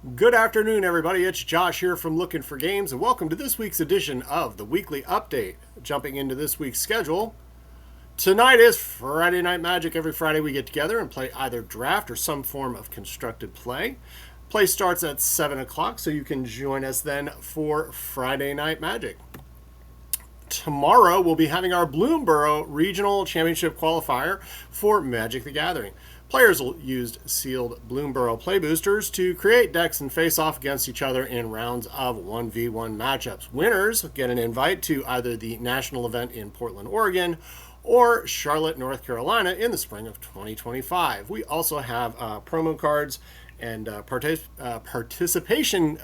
Good afternoon, everybody. It's Josh here from Lookin for Games, and welcome to this week's edition of the Weekly Update. Jumping into this week's schedule, tonight is Friday Night Magic. Every Friday we get together and play either draft or some form of constructed play. Play starts at 7 o'clock, so you can join us then for Friday Night Magic. Tomorrow we'll be having our Bloomburrow Regional Championship Qualifier for Magic the Gathering. Players will use sealed Bloomburrow play boosters to create decks and face off against each other in rounds of 1v1 matchups. Winners get an invite to either the national event in Portland, Oregon, or Charlotte, North Carolina in the spring of 2025. We also have promo cards and participation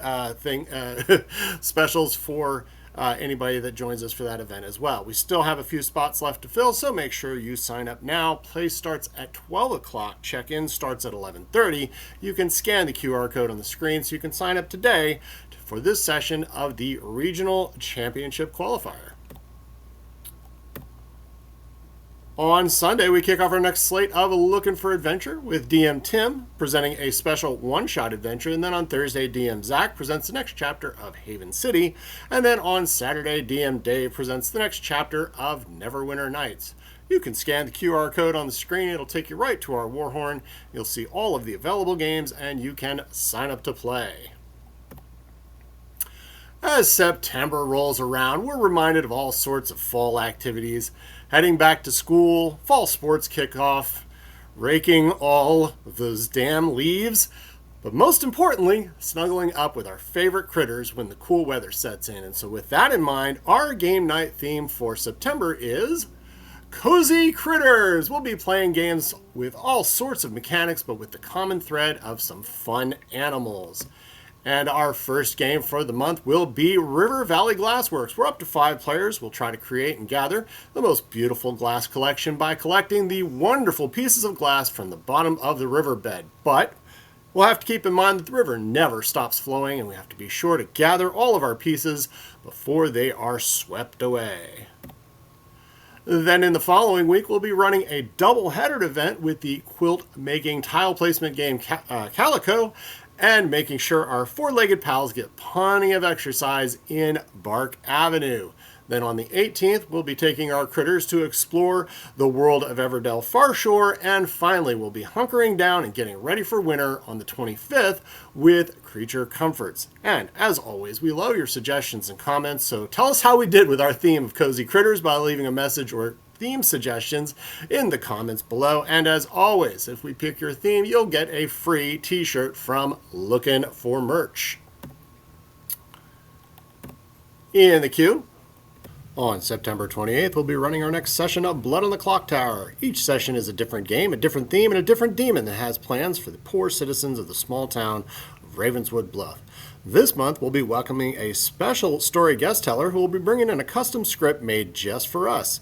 specials for anybody that joins us for that event as well. We still have a few spots left to fill, so make sure you sign up now. Play starts at 12 o'clock. Check-in starts at 11:30. You can scan the QR code on the screen so you can sign up today for this session of the Regional Championship Qualifier. On Sunday, we kick off our next slate of Lookin for Adventure with DM Tim presenting a special one-shot adventure. And then on Thursday, DM Zach presents the next chapter of Haven City. And then on Saturday, DM Dave presents the next chapter of Neverwinter Nights. You can scan the QR code on the screen. It'll take you right to our Warhorn. You'll see all of the available games, and you can sign up to play. As September rolls around, we're reminded of all sorts of fall activities. Heading back to school, fall sports kickoff, raking all those damn leaves, but most importantly, snuggling up with our favorite critters when the cool weather sets in. And so with that in mind, our game night theme for September is Cozy Critters. We'll be playing games with all sorts of mechanics, but with the common thread of some fun animals. And our first game for the month will be River Valley Glassworks. We're up to 5 players. We'll try to create and gather the most beautiful glass collection by collecting the wonderful pieces of glass from the bottom of the riverbed. But we'll have to keep in mind that the river never stops flowing, and we have to be sure to gather all of our pieces before they are swept away. Then in the following week, we'll be running a double-headed event with the quilt-making tile placement game Calico, and making sure our 4-legged pals get plenty of exercise in Bark Avenue. Then on the 18th, we'll be taking our critters to explore the world of Everdell Farshore, and finally we'll be hunkering down and getting ready for winter on the 25th with Creature Comforts. And as always, we love your suggestions and comments, so tell us how we did with our theme of Cozy Critters by leaving a message or theme suggestions in the comments below. And as always, if we pick your theme, you'll get a free t-shirt from Lookin for Merch. In the queue, on September 28th, we'll be running our next session of Blood on the Clocktower. Each session is a different game, a different theme, and a different demon that has plans for the poor citizens of the small town of Ravenswood Bluff. This month, we'll be welcoming a special story guest teller who will be bringing in a custom script made just for us.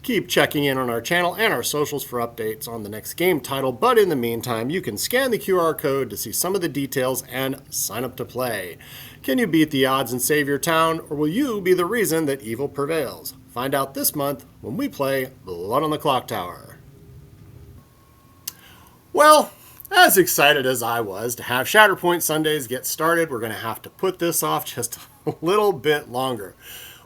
Keep checking in on our channel and our socials for updates on the next game title, but in the meantime, you can scan the QR code to see some of the details and sign up to play. Can you beat the odds and save your town, or will you be the reason that evil prevails? Find out this month when we play Blood on the Clocktower. Well, as excited as I was to have Shatterpoint Sundays get started, we're going to have to put this off just a little bit longer.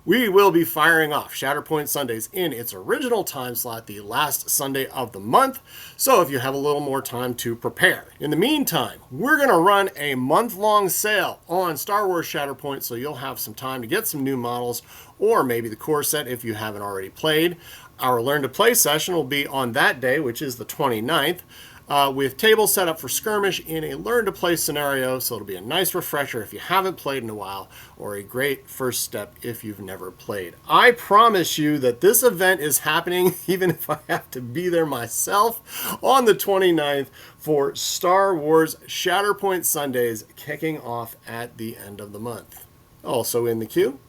We will be firing off Shatterpoint Sundays in its original time slot the last Sunday of the month, so if you have a little more time to prepare. In the meantime, we're going to run a month-long sale on Star Wars Shatterpoint, so you'll have some time to get some new models, or maybe the core set if you haven't already played. Our Learn to Play session will be on that day, which is the 29th. With tables set up for skirmish in a learn-to-play scenario, so it'll be a nice refresher if you haven't played in a while, or a great first step if you've never played. I promise you that this event is happening, even if I have to be there myself, on the 29th for Star Wars Shatterpoint Sundays, kicking off at the end of the month. Also in the queue,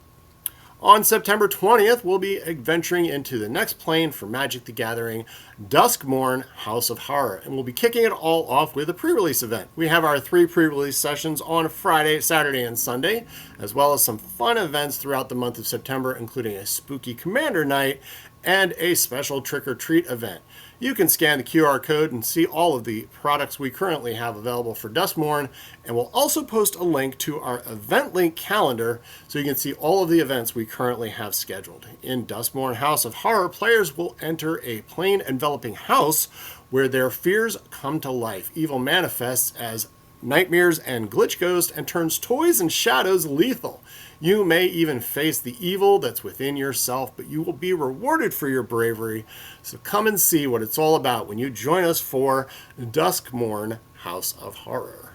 on September 20th, we'll be adventuring into the next plane for Magic the Gathering, Duskmourn, House of Horror, and we'll be kicking it all off with a pre-release event. We have our 3 pre-release sessions on Friday, Saturday, and Sunday, as well as some fun events throughout the month of September, including a spooky Commander night and a special trick-or-treat event. You can scan the QR code and see all of the products we currently have available for Duskmourn, and we'll also post a link to our event link calendar so you can see all of the events we currently have scheduled. In Duskmourn House of Horror, players will enter a plane enveloping house where their fears come to life. Evil manifests as nightmares and glitch ghosts and turns toys and shadows lethal. You may even face the evil that's within yourself, but you will be rewarded for your bravery. So come and see what it's all about when you join us for Duskmourn House of Horror.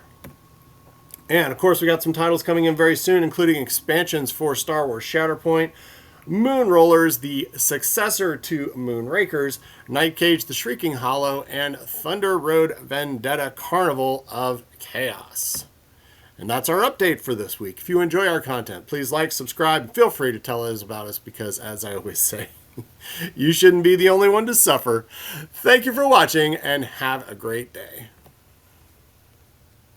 And of course, we got some titles coming in very soon, including expansions for Star Wars Shatterpoint, Moon Rollers, the successor to Moonrakers, Night Cage, the Shrieking Hollow, and Thunder Road Vendetta Carnival of Chaos. And that's our update for this week. If you enjoy our content, please like, subscribe, and feel free to tell us about us because, as I always say, you shouldn't be the only one to suffer. Thank you for watching, and have a great day.